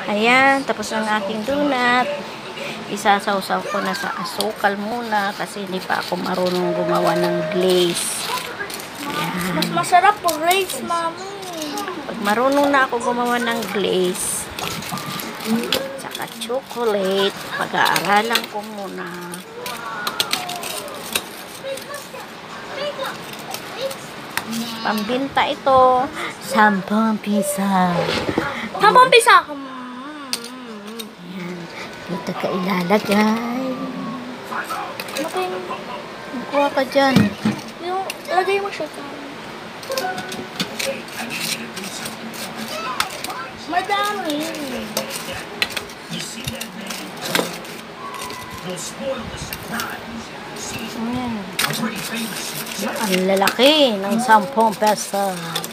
Ayan, tapos ang aking donut. Isasawsaw ko na sa asukal muna kasi hindi pa ako marunong gumawa ng glaze. Ayan. Mas masarap po glaze, mami. Pag marunong na ako gumawa ng glaze, tsaka chocolate, pag-aaralan ko muna. Pambinta ito. 10 pisa. Habang pisa ako. Ayan. Dito ka ilalagay. Kuha ka dyan. Yung, lagay mo siya. Madami. Ayan. Ang lalaki ng 10 pesos.